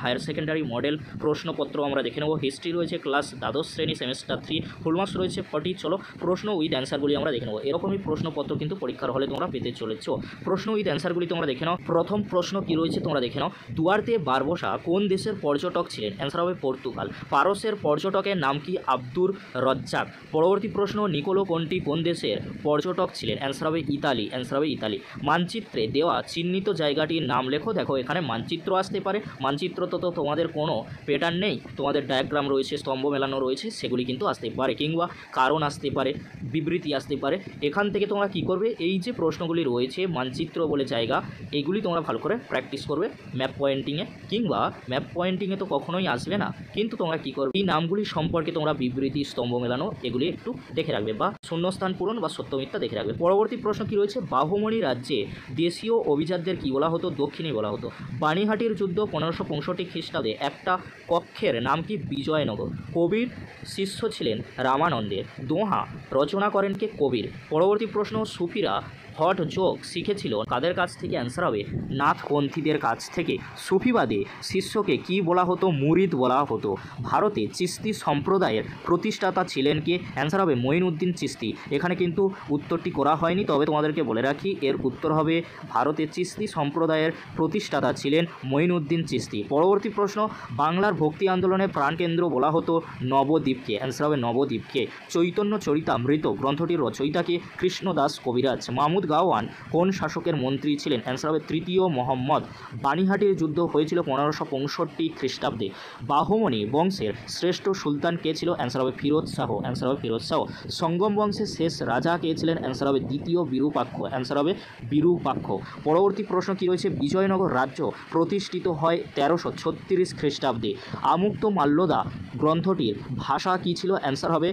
Higher secondary model প্রশ্নপত্র আমরা দেখে নেব। হিস্ট্রি রয়েছে ক্লাস দ্বাদশ শ্রেণী সেমিস্টার 3, ফুল মার্কস রয়েছে 40। চলো প্রশ্ন উইথ অ্যান্সারগুলি আমরা দেখে নেব। এরকমই প্রশ্নপত্র কিন্তু পরীক্ষার হলে তোমরা পেতে চলেছ। প্রশ্ন উইথ অ্যান্সারগুলি তোমরা দেখে নাও। প্রথম প্রশ্ন কী রয়েছে তোমরা দেখে নাও। দুয়ার্তে বারবোসা কোন দেশের পর্যটক ছিলেন? অ্যান্সার হবে পর্তুগাল। পারস্যের পর্যটকের নাম কি? আব্দুর রজ্জাক। পরবর্তী প্রশ্ন, নিকোলো কন্টি কোন দেশের পর্যটক ছিলেন? অ্যান্সার হবে ইতালি। অ্যান্সার হবে ইতালি। মানচিত্রে দেওয়া চিহ্নিত জায়গাটির নাম লেখো। দেখো এখানে মানচিত্র আসতে পারে, মানচিত্র তো তোমাদের কোনো প্যাটার্ন নেই, তোমাদের ডায়াগ্রাম রয়েছে, স্তম্ভ মেলানো রয়েছে, সেগুলি কিন্তু আসতে পারে, কিংবা কারণ আসতে পারে, বিবৃতি আসতে পারে। এখান থেকে তোমরা কি করবে, এই যে প্রশ্নগুলি রয়েছে মানচিত্র বলে জায়গা, এইগুলি তোমরা ভালো করে প্র্যাকটিস করবে ম্যাপ পয়েন্টিংয়ে, কিংবা ম্যাপ পয়েন্টিংয়ে তো কখনোই আসবে না, কিন্তু তোমরা কি করবে, এই নামগুলি সম্পর্কে তোমরা বিবৃতি, স্তম্ভ মেলানো এগুলি একটু দেখে রাখবে, বা শূন্যস্থান পূরণ বা সত্য মিথ্যা দেখে রাখবে। পরবর্তী প্রশ্ন কি রয়েছে, বাহুমণি রাজ্যে দেশীয় অভিজাতদের কি বলা হতো? দক্ষিণী বলা হতো। বাণীহাটির যুদ্ধ 1565 খ্রিস্টাব্দে একটা কক্ষের নাম কি? বিজয়নগর। কবির শিষ্য ছিলেন রামানন্দের। দোহা রচনা করেন কে? কবির। পরবর্তী প্রশ্ন, সুফিরা হঠ যোগ শিখেছিল কাদের কাছ থেকে? অ্যান্সার হবে নাথপন্থীদের কাছ থেকে। সুফিবাদে শিষ্যকে কি বলা হতো? মুরিদ বলা হতো। ভারতে চিস্তি সম্প্রদায়ের প্রতিষ্ঠাতা ছিলেন কে? অ্যান্সার হবে মঈনুদ্দিন চিস্তি। এখানে কিন্তু উত্তরটি করা হয়নি, তবে তোমাদেরকে বলে রাখি এর উত্তর হবে ভারতে চিস্তি সম্প্রদায়ের প্রতিষ্ঠাতা ছিলেন মঈনুদ্দিন চিস্তি। পরবর্তী প্রশ্ন, বাংলার ভক্তি আন্দোলনের প্রাণকেন্দ্র বলা হতো নবদ্বীপকে। অ্যান্সার হবে নবদ্বীপকে। চৈতন্য চরিতামৃত গ্রন্থটির রচয়িতাকে? কৃষ্ণদাস কবিরাজ। মাহমুদ গাওয়ান কোন শাসকের মন্ত্রী ছিলেন? অ্যান্সার হবে তৃতীয় মোহাম্মদ। বাণীহাটির যুদ্ধ হয়েছিল 1565 খ্রিস্টাব্দে। বাহমনি বংশের শ্রেষ্ঠ সুলতান কে ছিল? অ্যান্সার হবে ফিরোজ শাহ। অ্যান্সার হবে ফিরোজ শাহ। সঙ্গম বংশের শেষ রাজা কে ছিলেন? অ্যান্সার হবে দ্বিতীয় বিরূপাক্ষ। অ্যান্সার হবে বিরূপাক্ষ। পরবর্তী প্রশ্ন কি রয়েছে, বিজয়নগর রাজ্য প্রতিষ্ঠিত হয় 1336 খ্রিস্টাব্দে। আমুক্ত মাল্যদা গ্রন্থটির ভাষা কি ছিল? অ্যান্সার হবে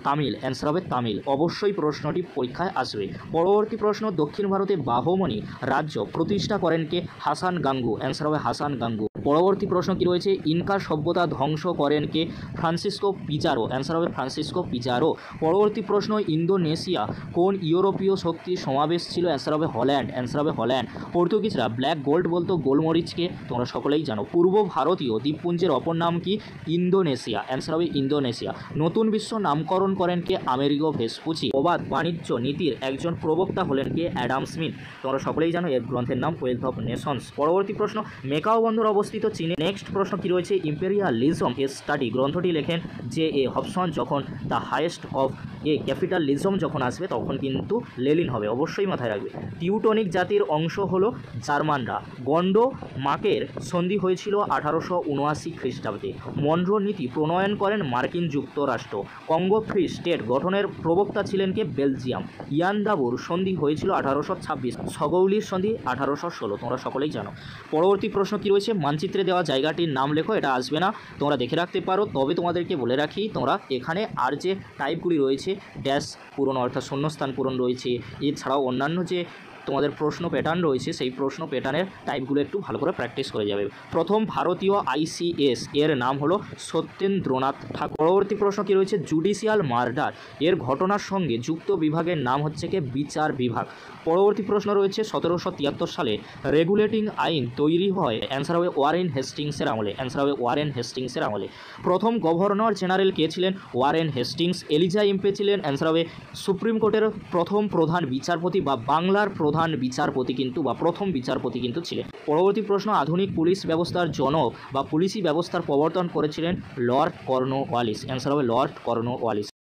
তামিল। অ্যান্সার হবে তামিল। অবশ্যই প্রশ্নটি পরীক্ষায় আসবে। পরবর্তী প্রশ্ন, দক্ষিণ ভারতে বাহমনি রাজ্য প্রতিষ্ঠা করেন কে? হাসান গাঙ্গু। অ্যান্সার হবে হাসান গাঙ্গু। পরবর্তী প্রশ্ন কি রয়েছে, ইনকা সভ্যতা ধ্বংস করেন কে? Francisco Pizarro. অ্যান্সার হবে ফ্রান্সিসকো পিজারো। পরবর্তী প্রশ্ন, ইন্দোনেশিয়া কোন ইউরোপীয় শক্তির সমাবেশ ছিল? অ্যান্সার হবে হল্যান্ড। অ্যান্সার হবে হল্যান্ড। পর্তুগিজরা ব্ল্যাক গোল্ড বলতো গোলমরিচকে, তোমরা সকলেই জানো। পূর্ব ভারতীয় দ্বীপপুঞ্জের অপর নাম কি? ইন্দোনেশিয়া। অ্যান্সার হবে ইন্দোনেশিয়া। নতুন বিশ্ব নামকরণ করেন কে? Amerigo Vespucci. অবাধ বাণিজ্য নীতির একজন প্রবক্তা হলেন কে? Adam Smith. তোমরা সকলেই জানো এর গ্রন্থের নাম ওয়েলথ অফ নেশনস। পরবর্তী প্রশ্ন, মেকাও বন্দর অবস্থিত চীনে। নেক্সট প্রশ্ন কি রয়েছে, ইম্পেরিয়ালিজম এ স্টাডি গ্রন্থটি লেখেন যে এ হবসন। যখন the highest of A capitalism যখন আসবে তখন কিন্তু লেলিন হবে, অবশ্যই মাথায় রাখবে। টিউটনিক জাতির অংশ হলো জার্মানরা। গন্ড মাকের সন্ধি হয়েছিল 1879 খ্রিস্টাব্দে। মনরো নীতি প্রণয়ন করেন মার্কিন যুক্তরাষ্ট্র। কঙ্গো ফ্রি স্টেট গঠনের প্রবক্তা ছিলেন কে? বেলজিয়াম। ইয়ান্দাবুর সন্ধি হয়েছিল 1826। সগৌলির সন্ধি 1816। তোমরা সকলেই জানো। পরবর্তী প্রশ্ন কি রয়েছে, মানচিত্রে দেওয়া জায়গাটির নাম লেখো। এটা আসবে না, তোমরা দেখে রাখতে পারো। তবে তোমাদেরকে বলে রাখি, তোমরা এখানে আর যে টাইপগুলি রয়েছে, ড্যাশ পূরণ অর্থাৎ শূন্যস্থান পূরণ রয়েছে, এছাড়াও অন্যান্য যে তোমাদের প্রশ্ন প্যাটার্ন রয়েছে, সেই প্রশ্ন প্যাটার্নের টাইপগুলো একটু ভালো করে প্র্যাকটিস করে যাবে। প্রথম ভারতীয় ICS এর নাম হলো সত্যেন্দ্রনাথ ঠাকুর। পরবর্তী প্রশ্ন কি রয়েছে, জুডিশিয়াল মার্ডার এর ঘটনার সঙ্গে যুক্ত বিভাগের নাম হচ্ছে কি? বিচার বিভাগ। পরবর্তী প্রশ্ন রয়েছে, 1773 সালে রেগুলেটিং আইন তৈরি হয়। অ্যান্সার হবে ওয়ারেন হেস্টিংসের আমলে। অ্যান্সার হবে ওয়ারেন হেস্টিংসের আমলে। প্রথম গভর্নর জেনারেল কে ছিলেন? Warren Hastings. এলিজা ইম্পে ছিলেন। অ্যান্সার হবে সুপ্রিম কোর্টের প্রথম প্রধান বিচারপতি, বা বাংলার প্রধান বিচারপতি কিন্তু, বা প্রথম বিচারপতি কিন্তু ছিলেন। পরবর্তী প্রশ্ন, আধুনিক পুলিশ ব্যবস্থার জনক বা পুলিশি ব্যবস্থার প্রবর্তন করেছিলেন লর্ড কর্নওয়ালিস। অ্যান্সার হবে লর্ড কর্নওয়ালিস।